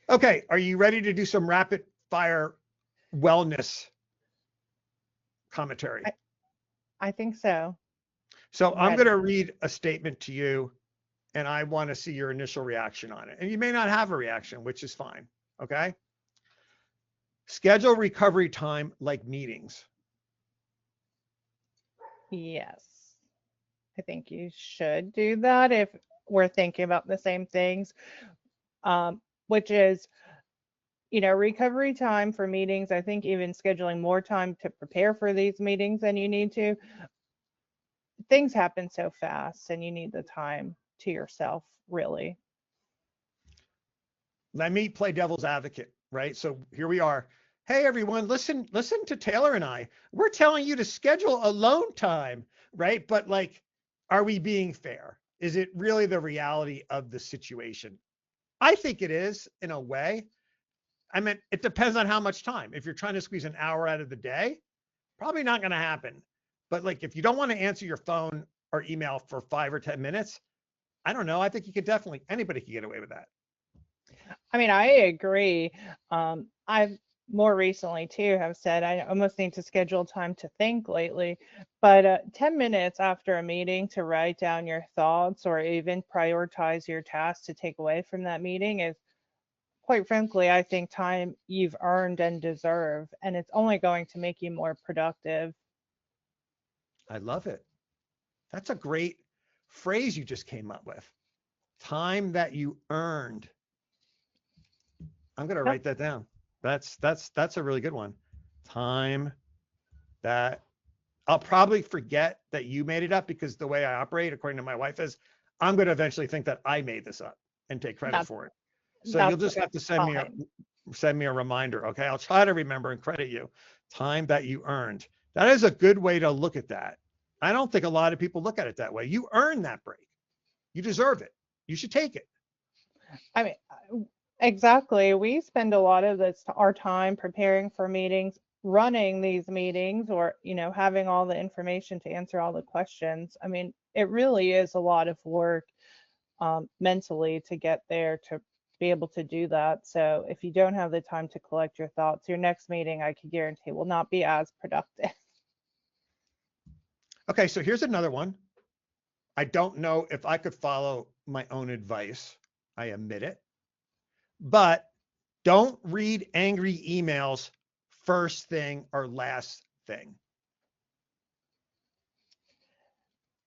Okay, are you ready to do some rapid fire wellness commentary? I, I think so. So I'm I'm going ready. to read a statement to you, and I want to see your initial reaction on it. And you may not have a reaction, which is fine. Okay. Schedule recovery time like meetings. Yes. I think you should do that if we're thinking about the same things, which is, recovery time for meetings. I think even scheduling more time to prepare for these meetings than you need to. Things happen so fast and you need the time to yourself, really. Let me play devil's advocate, right? So here we are. Hey everyone, listen to Taylor and I. We're telling you to schedule alone time, right? But like, are we being fair? Is it really the reality of the situation? I think it is in a way. I mean, it depends on how much time. If you're trying to squeeze an hour out of the day, probably not going to happen. But like, if you don't want to answer your phone or email for 5 or 10 minutes, I don't know. I think you could definitely, anybody could get away with that. I mean, I agree. I've more recently too have said I almost need to schedule time to think lately, but 10 minutes after a meeting to write down your thoughts or even prioritize your tasks to take away from that meeting is, quite frankly, I think time you've earned and deserve, and it's only going to make you more productive. I love it. That's a great phrase you just came up with. Time that you earned. I'm going to Yep, write that down. That's a really good one. Time that I'll probably forget that you made it up because the way I operate, according to my wife, is I'm going to eventually think that I made this up and take credit that's for it. So you'll that's just have to fine. send me a reminder. Okay. I'll try to remember and credit you. Time that you earned. That is a good way to look at that. I don't think a lot of people look at it that way. You earn that break. You deserve it. You should take it. I mean, exactly. We spend a lot of our time preparing for meetings, running these meetings, or, having all the information to answer all the questions. I mean, it really is a lot of work mentally to get there to be able to do that. So if you don't have the time to collect your thoughts, your next meeting, I can guarantee, will not be as productive. Okay. So here's another one. I don't know if I could follow my own advice. I admit it. But don't read angry emails first thing or last thing.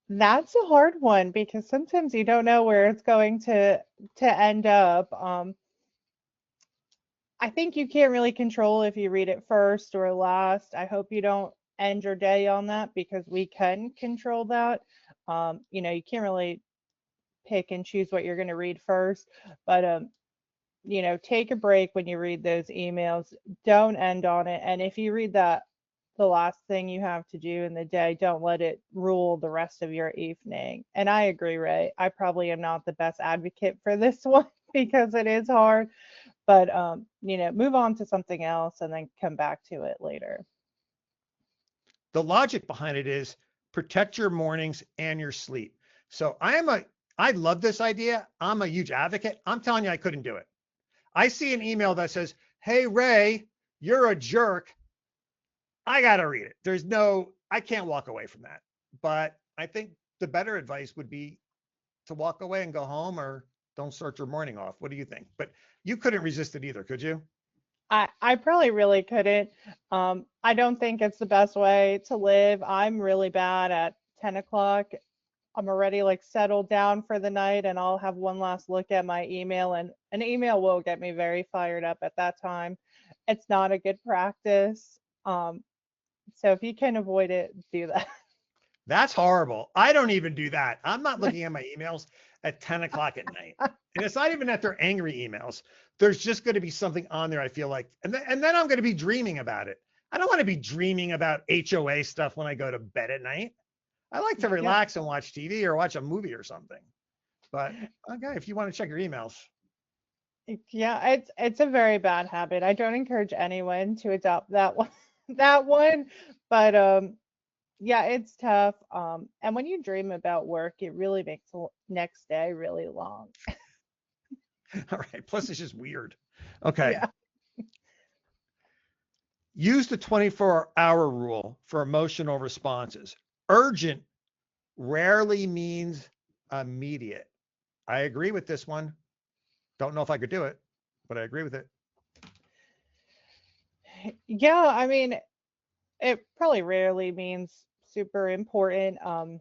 That's a hard one because sometimes you don't know where it's going to end up. I think you can't really control if you read it first or last. I hope you don't end your day on that because we can control that. You can't really pick and choose what you're going to read first, but take a break when you read those emails. Don't end on it. And if you read that the last thing you have to do in the day, don't let it rule the rest of your evening. And I agree, Ray. I probably am not the best advocate for this one because it is hard, but move on to something else and then come back to it later. The logic behind it is protect your mornings and your sleep. So I love this idea. I'm a huge advocate. I'm telling you, I couldn't do it. I see an email that says, "Hey Ray, you're a jerk." I got to read it. I can't walk away from that. But I think the better advice would be to walk away and go home or don't start your morning off. What do you think? But you couldn't resist it either, could you? I probably really couldn't. I don't think it's the best way to live. I'm really bad at 10 o'clock. I'm already like settled down for the night and I'll have one last look at my email, and an email will get me very fired up at that time. It's not a good practice. So if you can avoid it, do that. That's horrible. I don't even do that. I'm not looking at my emails at 10 o'clock at night. And it's not even that they're angry emails. There's just going to be something on there, I feel like. And then I'm going to be dreaming about it. I don't want to be dreaming about HOA stuff when I go to bed at night. I like to Yep. relax and watch TV or watch a movie or something. But okay, if you want to check your emails, Yeah, it's a very bad habit. I don't encourage anyone to adopt that one that one, but yeah, it's tough. And when you dream about work, it really makes the next day really long. All right. Plus, it's just weird. Okay. Yeah. Use the 24-hour rule for emotional responses. Urgent rarely means immediate. I agree with this one. Don't know if I could do it, but I agree with it. Yeah, I mean, it probably rarely means super important. And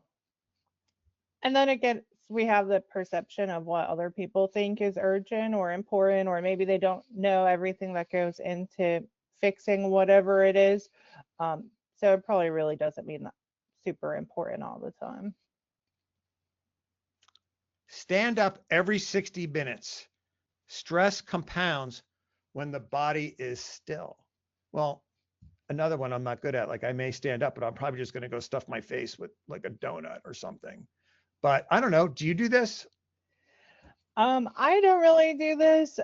then again, we have the perception of what other people think is urgent or important, or maybe they don't know everything that goes into fixing whatever it is. So it probably really doesn't mean that super important all the time. Stand up every 60 minutes. Stress compounds when the body is still. Well, another one I'm not good at. Like I may stand up, but I'm probably just going to go stuff my face with like a donut or something. But I don't know. Do you do this? I don't really do this.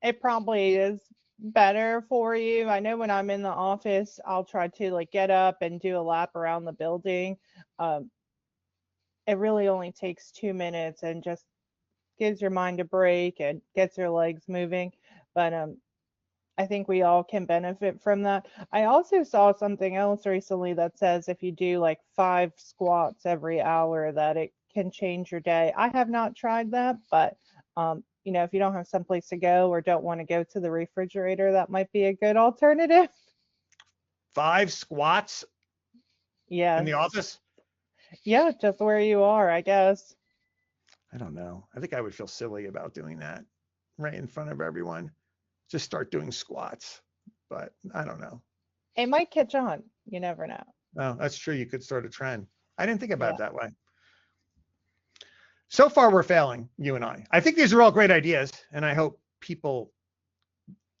It probably is better for you. I know when I'm in the office, I'll try to like get up and do a lap around the building. Um, it really only takes 2 minutes and just gives your mind a break and gets your legs moving. But I think we all can benefit from that. I also saw something else recently that says if you do like 5 squats every hour, that it can change your day. I have not tried that, but if you don't have someplace to go or don't want to go to the refrigerator, that might be a good alternative. 5 squats in Yes. the office? Yeah, just where you are, I guess. I don't know. I think I would feel silly about doing that right in front of everyone. Just start doing squats. But I don't know. It might catch on. You never know. No, that's true. You could start a trend. I didn't think about Yeah. it that way. So far, we're failing, you and I. I think these are all great ideas, and I hope people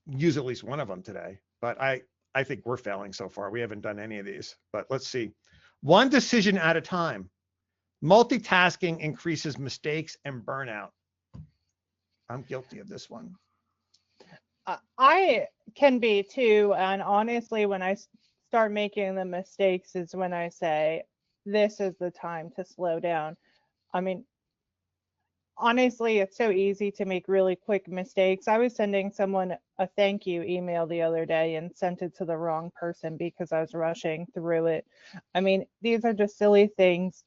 use at least one of them today. But I think we're failing so far. We haven't done any of these. But let's see. One decision at a time. Multitasking increases mistakes and burnout. I'm guilty of this one. I can be too. And honestly, when I start making the mistakes is when I say, this is the time to slow down. I mean, honestly, it's so easy to make really quick mistakes. I was sending someone a thank you email the other day and sent it to the wrong person because I was rushing through it. I mean, these are just silly things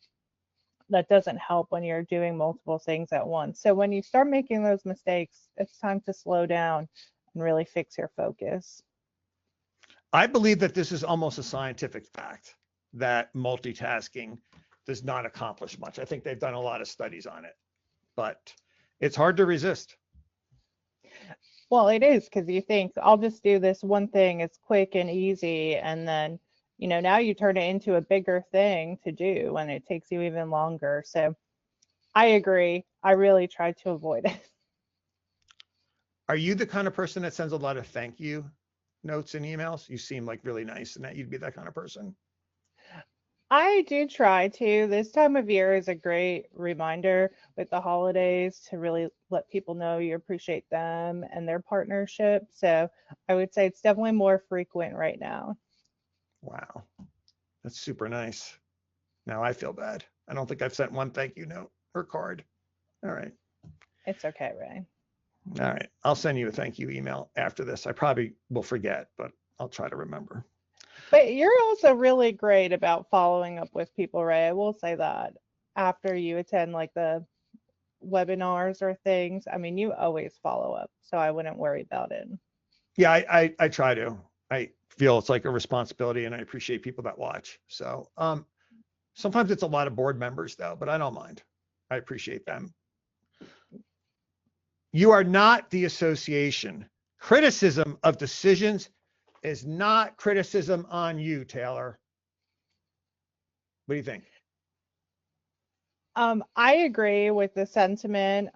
that doesn't help when you're doing multiple things at once. So when you start making those mistakes, it's time to slow down and really fix your focus. I believe that this is almost a scientific fact that multitasking does not accomplish much. I think they've done a lot of studies on it, but it's hard to resist. Well, it is because you think I'll just do this one thing, it's quick and easy, and then, now you turn it into a bigger thing to do and it takes you even longer. So I agree. I really try to avoid it. Are you the kind of person that sends a lot of thank you notes and emails? You seem like really nice and that you'd be that kind of person. I do try to. This time of year is a great reminder with the holidays to really let people know you appreciate them and their partnership. So I would say it's definitely more frequent right now. Wow. That's super nice. Now I feel bad. I don't think I've sent one thank you note or card. All right. It's okay, Ray. All right. I'll send you a thank you email after this. I probably will forget, but I'll try to remember. But you're also really great about following up with people, Ray. I will say that after you attend like the webinars or things, I mean, you always follow up, so I wouldn't worry about it. Yeah, I try to. I feel it's like a responsibility and I appreciate people that watch. So sometimes it's a lot of board members though, but I don't mind. I appreciate them. You are not the association. Criticism of decisions is not criticism on you, Taylor. What do you think? I agree with the sentiment.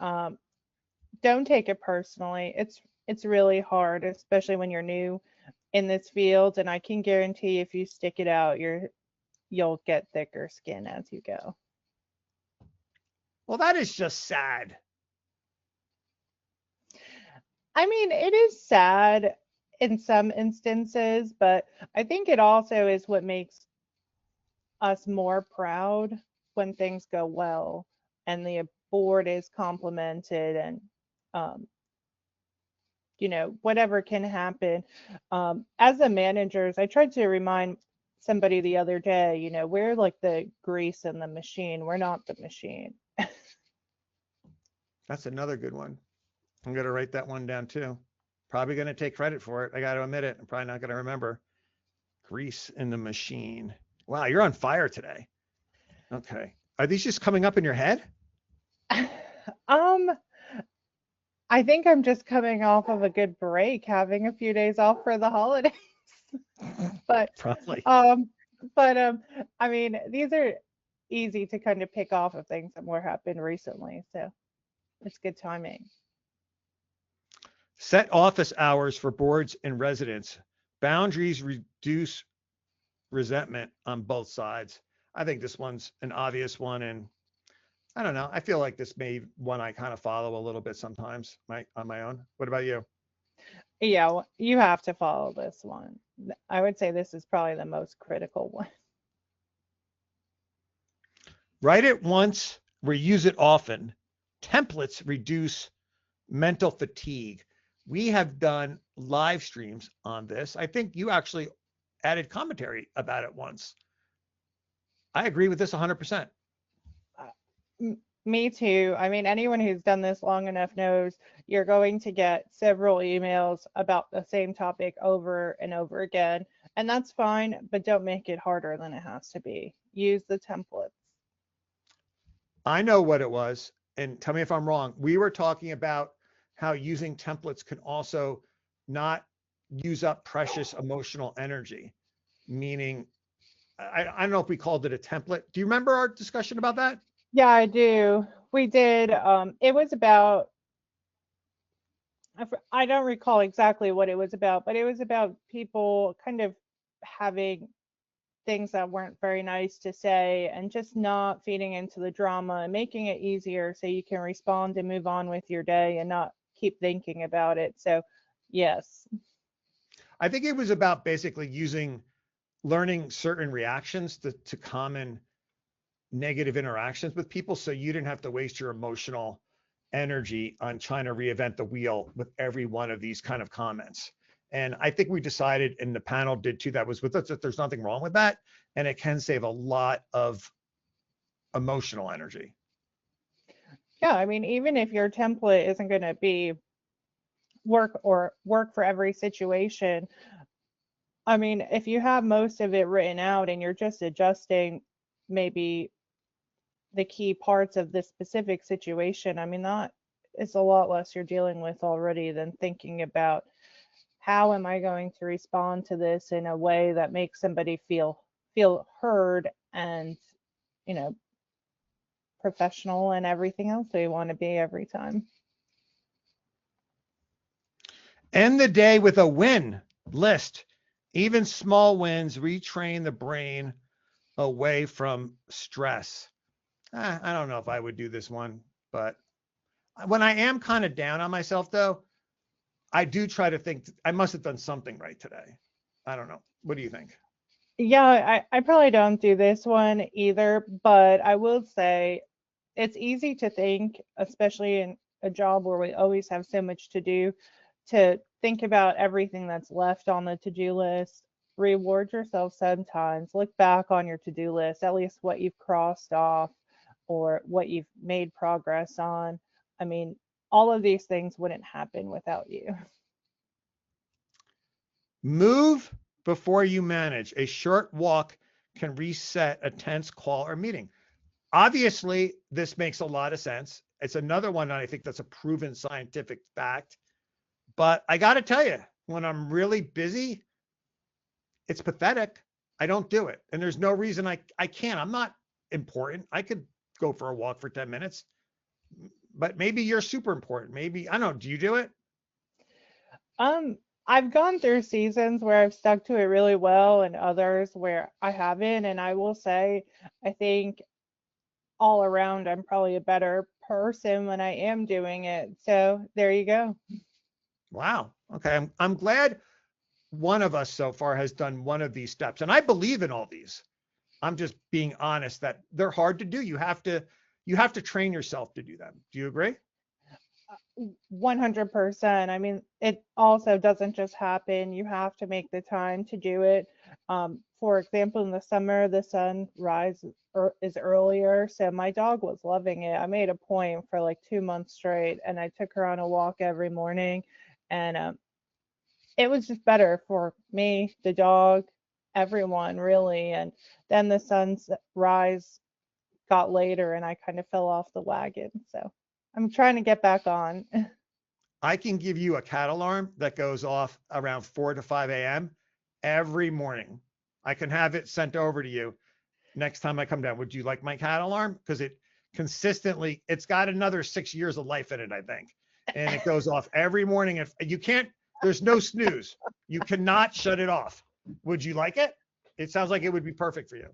Don't take it personally. It's really hard, especially when you're new in this field, and I can guarantee if you stick it out, you'll get thicker skin as you go. Well, that is just sad. I mean, it is sad in some instances, but I think it also is what makes us more proud when things go well and the board is complimented, and um, whatever can happen. As the managers, I tried to remind somebody the other day, we're like the grease in the machine. We're not the machine. That's another good one. I'm going to write that one down too. Probably going to take credit for it. I got to admit it. I'm probably not going to remember. Grease in the machine. Wow, you're on fire today. Okay. Are these just coming up in your head? um, I think I'm just coming off of a good break, having a few days off for the holidays. But Probably. um, but I mean, these are easy to kind of pick off of things that more happened recently, so it's good timing. Set office hours for boards and residents. Boundaries reduce resentment on both sides. I think this one's an obvious one, and I don't know. I feel like this may one I kind of follow a little bit sometimes, on my own. What about you? Yeah, you have to follow this one. I would say this is probably the most critical one. Write it once, reuse it often. Templates reduce mental fatigue. We have done live streams on this. I think you actually added commentary about it once. I agree with this 100%. Me too. I mean, anyone who's done this long enough knows you're going to get several emails about the same topic over and over again. And that's fine, but don't make it harder than it has to be. Use the templates. I know what it was, and tell me if I'm wrong. We were talking about how using templates can also not use up precious emotional energy, meaning, I don't know if we called it a template. Do you remember our discussion about that? Yeah, I do. We did. It was about, I don't recall exactly what it was about, but it was about people kind of having things that weren't very nice to say and just not feeding into the drama and making it easier so you can respond and move on with your day and not keep thinking about it. So, yes. I think it was about basically learning certain reactions to common negative interactions with people, so you didn't have to waste your emotional energy on trying to reinvent the wheel with every one of these kind of comments. And I think we decided, and the panel did too, that was with us, that there's nothing wrong with that. And it can save a lot of emotional energy. Yeah, I mean, even if your template isn't going to be work for every situation, I mean, if you have most of it written out and you're just adjusting maybe the key parts of this specific situation, I mean, that is a lot less you're dealing with already than thinking about how am I going to respond to this in a way that makes somebody feel heard and, you know, professional and everything else they want to be every time. End the day with a win list. Even small wins retrain the brain away from stress. I don't know if I would do this one, but when I am kind of down on myself, though, I do try to think I must have done something right today. I don't know. What do you think? Yeah, I probably don't do this one either, but I will say it's easy to think, especially in a job where we always have so much to do, to think about everything that's left on the to-do list. Reward yourself sometimes. Look back on your to-do list, at least what you've crossed off or what you've made progress on. I mean, all of these things wouldn't happen without you. Move before you manage. A short walk can reset a tense call or meeting. Obviously, this makes a lot of sense. It's another one I think that's a proven scientific fact. But I got to tell you, when I'm really busy, it's pathetic. I don't do it. And there's no reason I can't. I'm not important. I could go for a walk for 10 minutes, but maybe you're super important. Maybe, I don't know. Do you do it? Um, I've gone through seasons where I've stuck to it really well and others where I haven't. And I will say, I think all around, I'm probably a better person when I am doing it. So there you go. Wow. Okay. I'm glad one of us so far has done one of these steps. And I believe in all these. I'm just being honest that they're hard to do. You have to you have to train yourself to do them. Do you agree? 100%. I mean, it also doesn't just happen. You have to make the time to do it. For example, in the summer, the sunrise is earlier, so my dog was loving it. I made a point for like 2 months straight, and I took her on a walk every morning, and it was just better for me, the dog, everyone really. And then the sunrise got later, and I kind of fell off the wagon. So I'm trying to get back on. I can give you a cat alarm that goes off around 4 to 5 a.m. every morning. I can have it sent over to you next time I come down. Would you like my cat alarm? Because it consistently, it's got another 6 years of life in it, I think. And it goes off every morning. If you can't, there's no snooze. You cannot shut it off. Would you like it? It sounds like it would be perfect for you.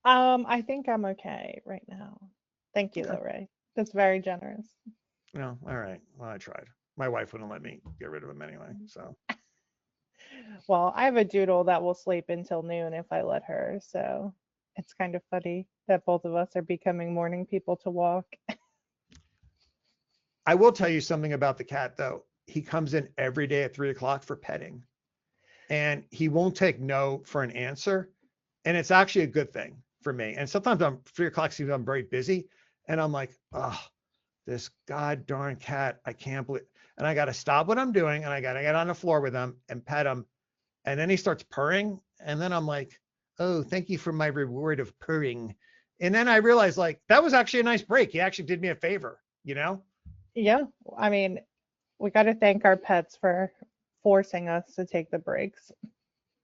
I think I'm okay right now. Thank you Okay. though, Ray. That's very generous. No, all right. Well, I tried. My wife wouldn't let me get rid of him anyway. So Well, I have a doodle that will sleep until noon if I let her, so it's kind of funny that both of us are becoming morning people to walk. I will tell you something about the cat though. He comes in every day at 3 o'clock for petting, and he won't take no for an answer. And it's actually a good thing for me. And sometimes I'm 3 o'clock seems I'm very busy, and I'm like, oh, this god darn cat, I can't believe. And I got to stop what I'm doing, and I got to get on the floor with him and pet him. And then he starts purring, and then I'm like, oh, thank you for my reward of purring. And then I realized like that was actually a nice break. He actually did me a favor, you know? Yeah, I mean, we got to thank our pets for forcing us to take the breaks.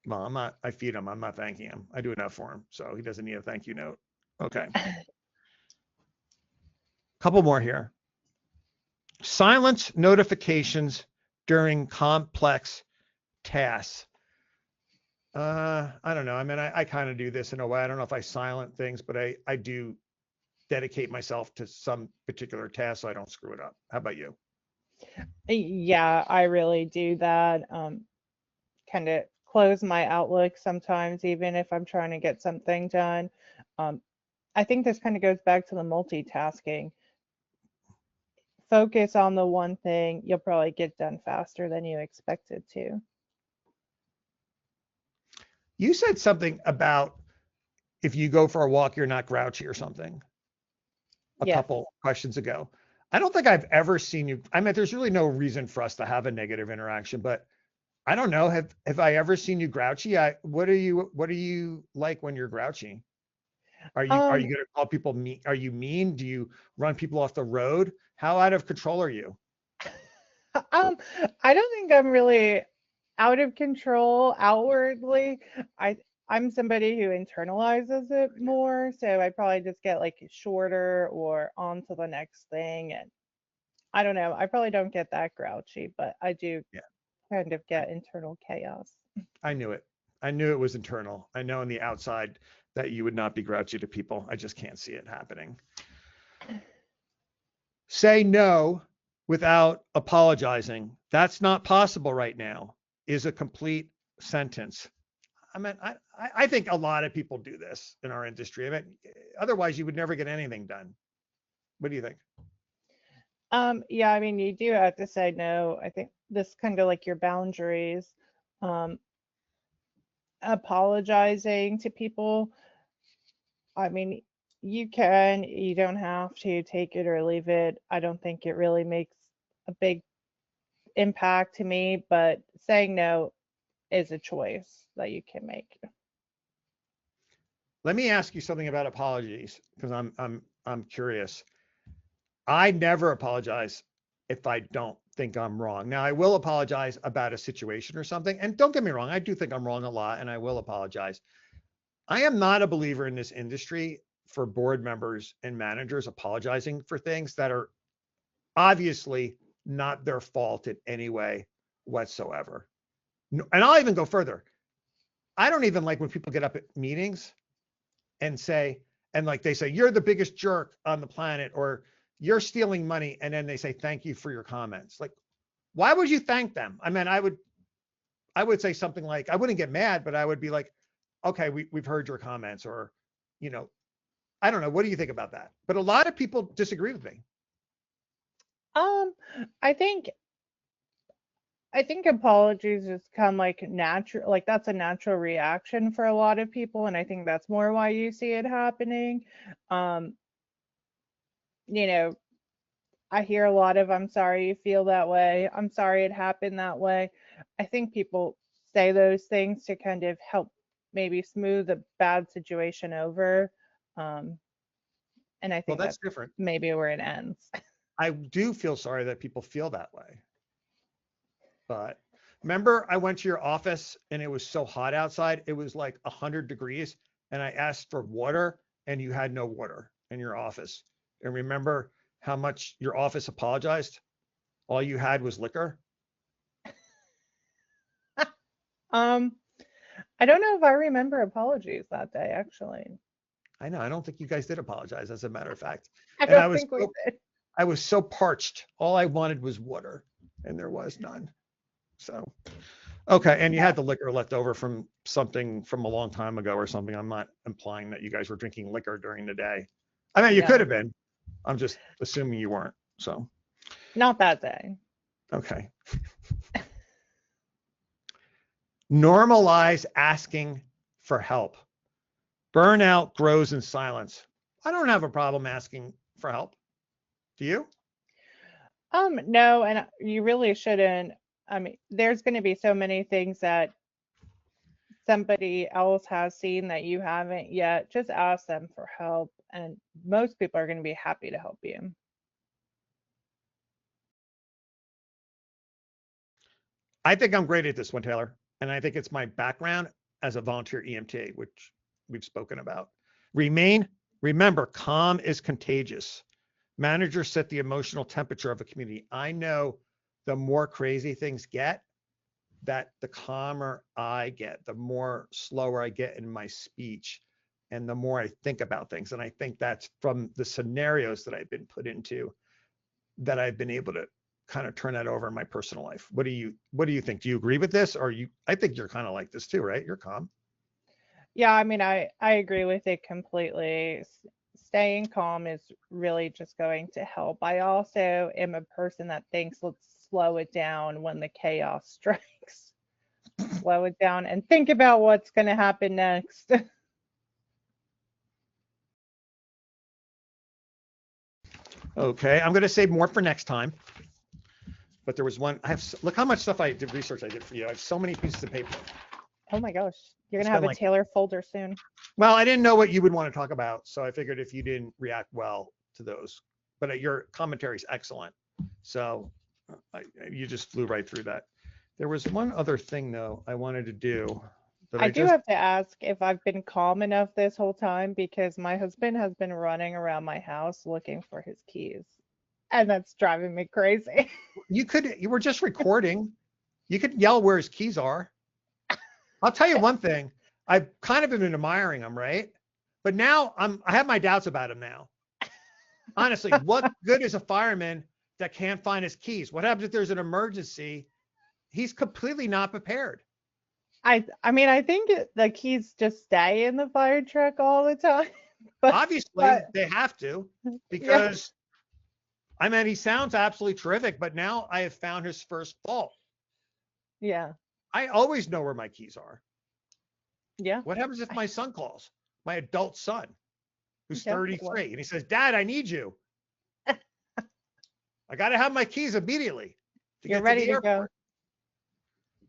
Well, I'm not, I feed him. I'm not thanking him. I do enough for him. So he doesn't need a thank you note. Okay. Couple more here. Silence notifications during complex tasks. I don't know. I mean, I kind of do this in a way. I don't know if I silent things, but I do dedicate myself to some particular task so I don't screw it up. How about you? Yeah, I really do that. Kind of close my Outlook sometimes, even if I'm trying to get something done. Um, I think this kind of goes back to the multitasking. Focus on the one thing, you'll probably get done faster than you expected to. You said something about if you go for a walk, you're not grouchy or something a Yes. couple questions ago. I don't think I've ever seen you. I mean, there's really no reason for us to have a negative interaction, but I don't know. Have I ever seen you grouchy? What are you like when you're grouchy? Are you Um, going to call people mean? Are you mean? Do you run people off the road? How out of control are you? um, I don't think I'm really out of control outwardly. I I'm somebody who internalizes it more, so I probably just get like shorter or on to the next thing. And I don't know, I probably don't get that grouchy, but I do Yeah, kind of get internal chaos. I knew it. I knew it was internal. I know on the outside that you would not be grouchy to people. I just can't see it happening. Say no without apologizing. That's not possible right now, is a complete sentence. I mean, I think a lot of people do this in our industry. I mean, otherwise you would never get anything done. What do you think? Yeah, I mean, you do have to say no. I think this kind of like your boundaries. Um, Apologizing to people. I mean, you don't have to take it or leave it. I don't think it really makes a big impact to me, but saying no is a choice that you can make. Let me ask you something about apologies because I'm curious. I never apologize if I don't think I'm wrong. Now, I will apologize about a situation or something. And don't get me wrong, I do think I'm wrong a lot and I will apologize. I am not a believer in this industry for board members and managers apologizing for things that are obviously not their fault in any way whatsoever. And I'll even go further. I don't even like when people get up at meetings and say, and like they say, you're the biggest jerk on the planet, or you're stealing money. And then they say, thank you for your comments. Like, why would you thank them? I mean, I would say something like, I wouldn't get mad, but I would be like, okay, we've heard your comments, or, you know, I don't know. What do you think about that? But a lot of people disagree with me. Um, I think I think apologies just come like natural, like that's a natural reaction for a lot of people, and I think that's more why you see it happening. Um, you know, I hear a lot of "I'm sorry you feel that way. I'm sorry it happened that way." I think people say those things to kind of help maybe smooth a bad situation over. Um, and I Well, think that's that's different. maybe where it ends. I do feel sorry that people feel that way. But remember, I went to your office and it was so hot outside. It was like 100 degrees. And I asked for water and you had no water in your office. And remember how much your office apologized? All you had was liquor. Um, I don't know if I remember apologies that day, actually. I know. I don't think you guys did apologize, as a matter of fact. I And don't think we did. I was so parched. All I wanted was water, and there was none. So okay, and you Yeah, had the liquor left over from something from a long time ago or something. I'm not implying that you guys were drinking liquor during the day. I mean, you could no, have been. I'm just assuming you weren't. So, not that day. okay. Normalize asking for help. Burnout grows in silence. I don't have a problem asking for help. Do you? No, and you really shouldn't. I mean, there's going to be so many things that somebody else has seen that you haven't yet. Just ask them for help, and most people are going to be happy to help you. I think I'm great at this one, Taylor. And I think it's my background as a volunteer EMT, which we've spoken about. Remember, calm is contagious. Managers set the emotional temperature of a community. I know the more crazy things get, that the calmer I get, the more slower I get in my speech, and the more I think about things. And I think that's from the scenarios that I've been put into that I've been able to kind of turn that over in my personal life. What do you think? Do you agree with this? Or I think you're kind of like this too, right? You're calm. Yeah, I mean, I agree with it completely. Staying calm is really just going to help. I also am a person that thinks let's slow it down when the chaos strikes. Slow it down and think about what's going to happen next. Okay, I'm going to save more for next time. But there was one. Look how much stuff I did research I did for you. I have so many pieces of paper. Oh my gosh, you're going to Spend have a like, Taylor folder soon. well, I didn't know what you would want to talk about, so I figured if you didn't react well to those, but your commentary is excellent. So you just flew right through that. There was one other thing though I wanted to do that I I do just. have to ask if I've been calm enough this whole time because my husband has been running around my house looking for his keys. And that's driving me crazy. You were just recording. You could yell where his keys are. I'll tell you one thing. I've kind of been admiring him, right? But now I have my doubts about him now. Honestly, what good is a fireman that can't find his keys? What happens if there's an emergency? He's completely not prepared. I mean, I think the keys just stay in the fire truck all the time. But Obviously, but they have to yeah, because I mean, he sounds absolutely terrific, but now I have found his first fault. yeah, I always know where my keys are. yeah, What happens if my son calls, my adult son, who's yeah. Well, 33, and he says, Dad, I need you. I got to have my keys immediately to you're get to ready the to go. airport.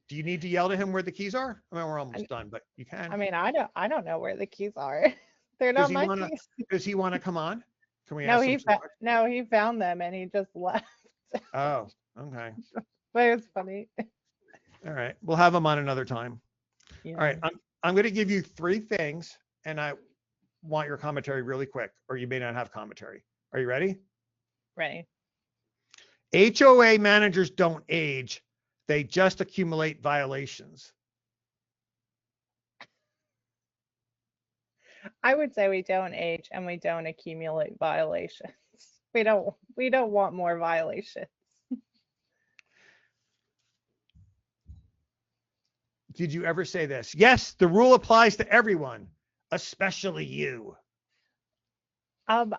Do you need to yell to him where the keys are? I mean, we're I, almost done, but you I can. mean, I don't know where the keys are. They're Does not he my want to? keys. Does he want to come on? Can we No, ask him some questions? no, he found them and he just left. Oh, okay. But it's funny. All right. We'll have him on another time. All Yeah, right. I'm going to give you three things, and I want your commentary really quick, or you may not have commentary. Are you ready? ready. HOA managers don't age; they just accumulate violations. I would say we don't age and we don't accumulate violations. We don't want more violations. Did you ever say this? Yes, the rule applies to everyone, especially you.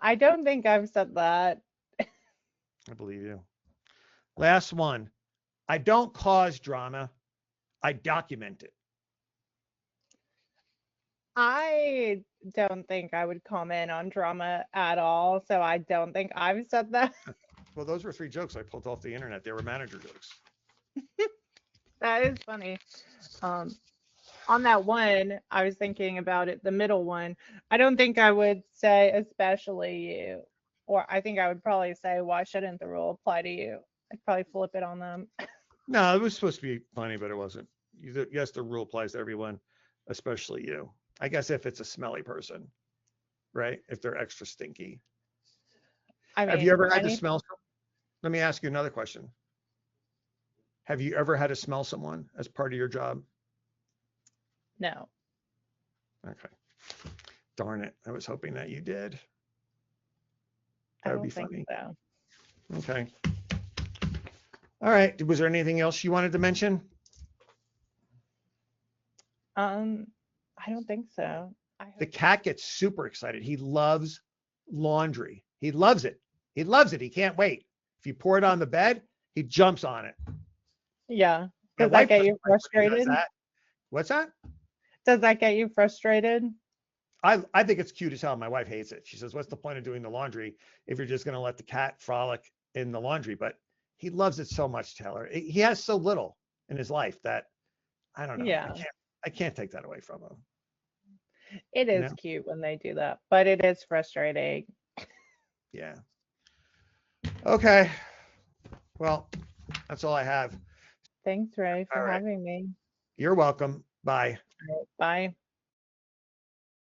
I don't think I've said that. I believe you. Last one. I don't cause drama. I document it. I don't think I would comment on drama at all, so I don't think I've said that. Well, those were 3 jokes I pulled off the internet. They were manager jokes. That is funny. Um, on that one, I was thinking about it, the middle one. I don't think I would say especially you, or I think I would probably say why shouldn't the rule apply to you? I'd probably flip it on them. No, it was supposed to be funny, but it wasn't. Yes, the rule applies to everyone, especially you. I guess if it's a smelly person, right? If they're extra stinky. I Have you mean, ever had to any smell? Let me ask you another question. Have you ever had to smell someone as part of your job? no, Okay. Darn it. I was hoping that you did. I That would be don't think funny. so. Okay. All right. Was there anything else you wanted to mention? I don't think so. The cat gets super excited. He loves laundry. He loves it. He loves it. He can't wait. If you pour it on the bed, he jumps on it. Yeah. My Does that wife get doesn't you like when he does frustrated? that. What's that? Does that get you frustrated? I think it's cute as hell. My wife hates it. She says, what's the point of doing the laundry if you're just going to let the cat frolic in the laundry? But he loves it so much, Taylor. He has so little in his life that I don't know. Yeah, I can't take that away from him. it You is know? cute when they do that, but it is frustrating. Yeah. Okay. Well, that's all I have. Thanks, Ray, All for right. having me. You're welcome. Bye. Bye.